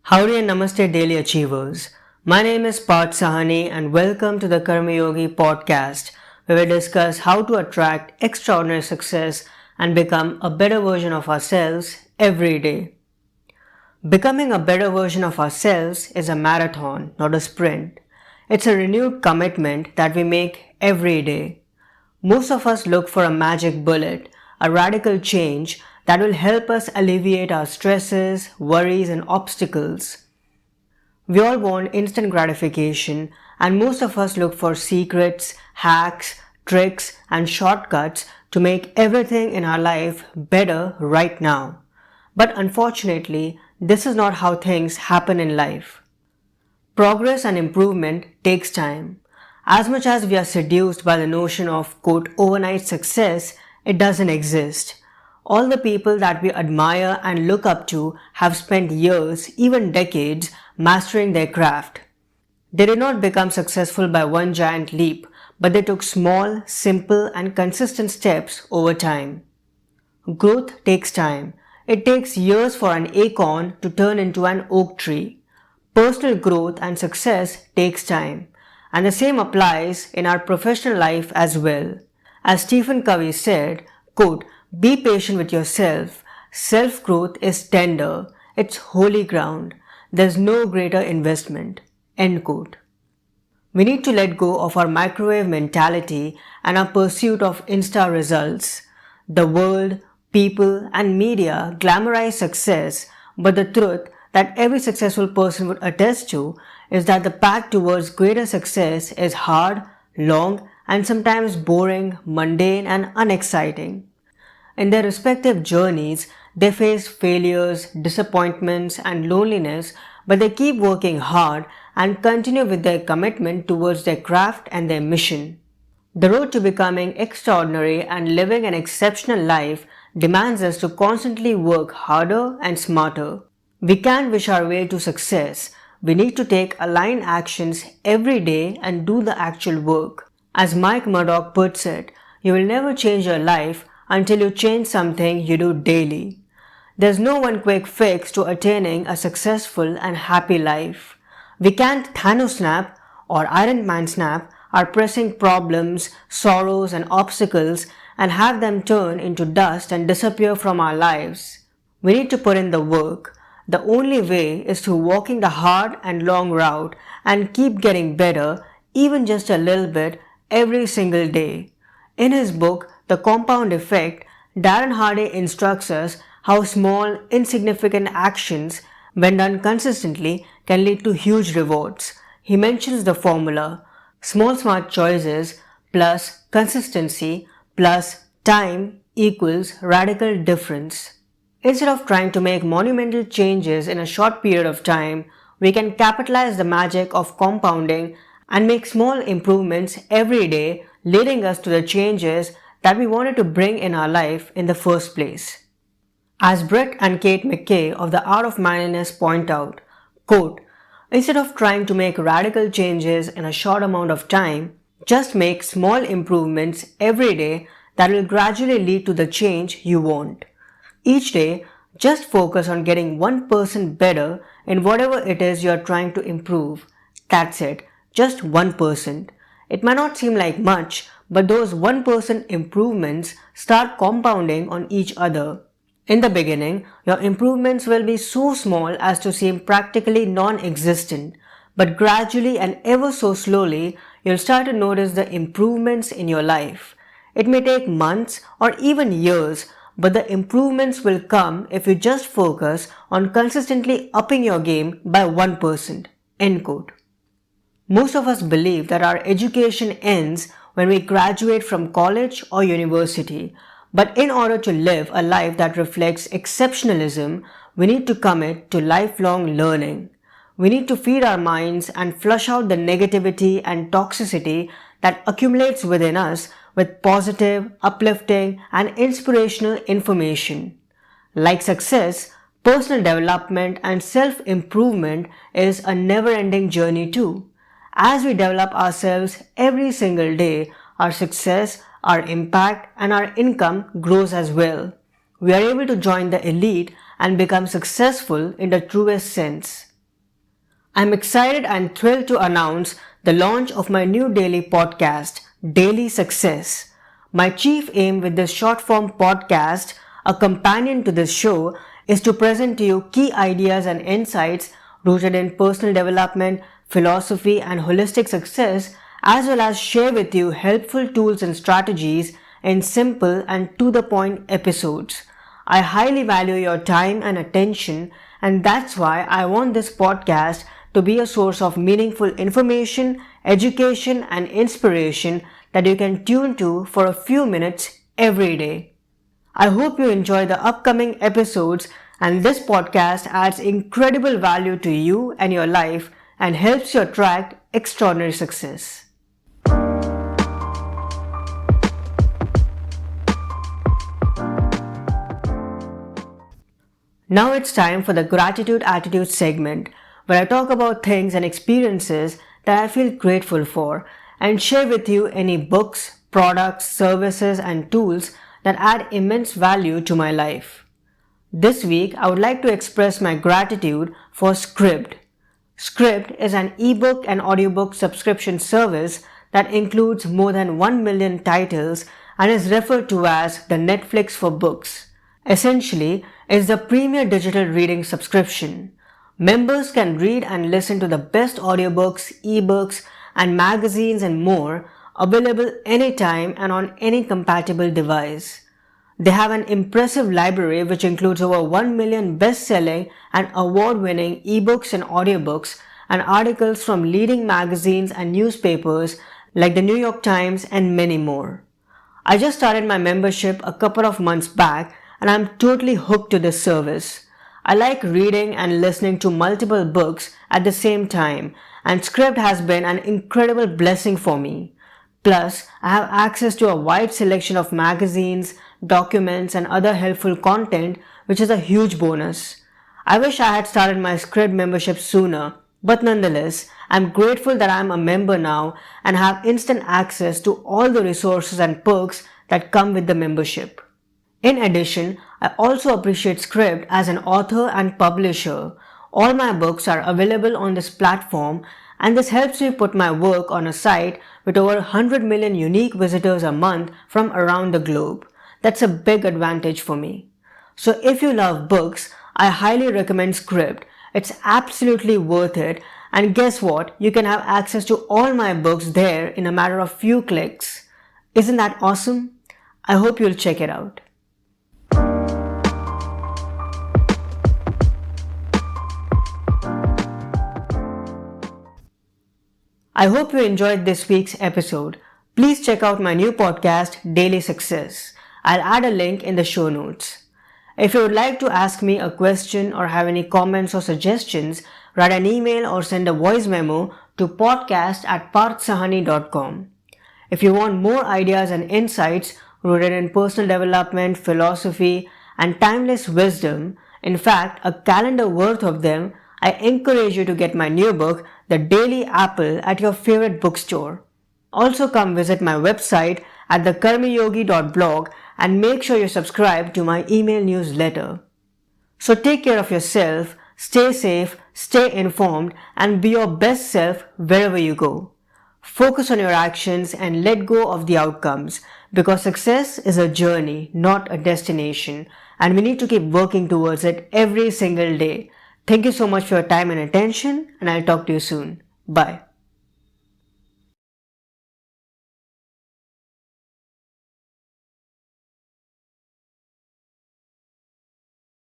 Howdy and Namaste Daily Achievers. My name is Parth Sahani and welcome to the Karma Yogi podcast where we discuss how to attract extraordinary success and become a better version of ourselves every day. Becoming a better version of ourselves is a marathon, not a sprint. It's a renewed commitment that we make every day. Most of us look for a magic bullet, a radical change that will help us alleviate our stresses, worries, and obstacles. We all want instant gratification, and most of us look for secrets, hacks, tricks, and shortcuts to make everything in our life better right now. But unfortunately, this is not how things happen in life. Progress and improvement takes time. As much as we are seduced by the notion of quote overnight success, it doesn't exist. All the people that we admire and look up to have spent years, even decades, mastering their craft. They did not become successful by one giant leap, but they took small, simple, and consistent steps over time. Growth takes time. It takes years for an acorn to turn into an oak tree. Personal growth and success takes time. And the same applies in our professional life as well. As Stephen Covey said, quote, "Be patient with yourself. Self-growth is tender. It's holy ground. There's no greater investment." End quote. We need to let go of our microwave mentality and our pursuit of Insta results. The world, people, and media glamorize success, but the truth that every successful person would attest to is that the path towards greater success is hard, long, and sometimes boring, mundane, and unexciting. In their respective journeys, they face failures, disappointments, and loneliness, but they keep working hard and continue with their commitment towards their craft and their mission. The road to becoming extraordinary and living an exceptional life demands us to constantly work harder and smarter. We can't wish our way to success. We need to take aligned actions every day and do the actual work. As Mike Murdock puts it, you will never change your life until you change something you do daily. There's no one quick fix to attaining a successful and happy life. We can't Thanos snap or Iron Man snap our pressing problems, sorrows, and obstacles and have them turn into dust and disappear from our lives. We need to put in the work. The only way is through walking the hard and long route and keep getting better, even just a little bit, every single day. In his book, The Compound Effect, Darren Hardy instructs us how small, insignificant actions, when done consistently, can lead to huge rewards. He mentions the formula: small smart choices plus consistency plus time equals radical difference. Instead of trying to make monumental changes in a short period of time, we can capitalize the magic of compounding and make small improvements every day, leading us to the changes that we wanted to bring in our life in the first place. As Brett and Kate McKay of The Art of Manliness point out, quote, "Instead of trying to make radical changes in a short amount of time, just make small improvements every day that will gradually lead to the change you want. Each day, just focus on getting 1% better in whatever it is you are trying to improve. That's it, just 1%. It might not seem like much, but those 1% improvements start compounding on each other. In the beginning, your improvements will be so small as to seem practically non-existent, but gradually and ever so slowly, you'll start to notice the improvements in your life. It may take months or even years, but the improvements will come if you just focus on consistently upping your game by 1%. End quote. Most of us believe that our education ends when we graduate from college or university, but in order to live a life that reflects exceptionalism, we need to commit to lifelong learning. We need to feed our minds and flush out the negativity and toxicity that accumulates within us with positive, uplifting, and inspirational information. Like success, personal development and self-improvement is a never-ending journey too. As we develop ourselves every single day, our success, our impact, and our income grows as well. We are able to join the elite and become successful in the truest sense. I'm excited and thrilled to announce the launch of my new daily podcast, Daily Success. My chief aim with this short form podcast, a companion to this show, is to present to you key ideas and insights rooted in personal development, philosophy, and holistic success, as well as share with you helpful tools and strategies in simple and to the point episodes. I highly value your time and attention, and that's why I want this podcast to be a source of meaningful information, education, and inspiration that you can tune to for a few minutes every day. I hope you enjoy the upcoming episodes, and this podcast adds incredible value to you and your life and helps you attract extraordinary success. Now it's time for the Gratitude Attitude segment, where I talk about things and experiences that I feel grateful for and share with you any books, products, services, and tools that add immense value to my life. This week, I would like to express my gratitude for Scribd. Scribd is an ebook and audiobook subscription service that includes more than 1 million titles and is referred to as the Netflix for books. Essentially, it's the premier digital reading subscription. Members can read and listen to the best audiobooks, ebooks, and magazines and more, available anytime and on any compatible device. They have an impressive library which includes over 1 million best-selling and award-winning ebooks and audiobooks and articles from leading magazines and newspapers like the New York Times and many more. I just started my membership a couple of months back and I'm totally hooked to this service. I like reading and listening to multiple books at the same time, and Scribd has been an incredible blessing for me. Plus, I have access to a wide selection of magazines, documents, and other helpful content, which is a huge bonus. I wish I had started my Scribd membership sooner, but nonetheless, I'm grateful that I'm a member now and have instant access to all the resources and perks that come with the membership. In addition, I also appreciate Scribd as an author and publisher. All my books are available on this platform, and this helps me put my work on a site with over 100 million unique visitors a month from around the globe. That's a big advantage for me. So if you love books, I highly recommend Scribd. It's absolutely worth it, and guess what? You can have access to all my books there in a matter of few clicks. Isn't that awesome? I hope you'll check it out. I hope you enjoyed this week's episode. Please check out my new podcast, Daily Success. I'll add a link in the show notes. If you would like to ask me a question or have any comments or suggestions, write an email or send a voice memo to podcast@parthsahani.com. If you want more ideas and insights rooted in personal development, philosophy, and timeless wisdom, in fact, a calendar worth of them, I encourage you to get my new book, The Daily Apple, at your favorite bookstore. Also come visit my website at thekarmayogi.blog and make sure you subscribe to my email newsletter. So take care of yourself, stay safe, stay informed, and be your best self wherever you go. Focus on your actions and let go of the outcomes, because success is a journey, not a destination, and we need to keep working towards it every single day. Thank you so much for your time and attention, and I'll talk to you soon. Bye.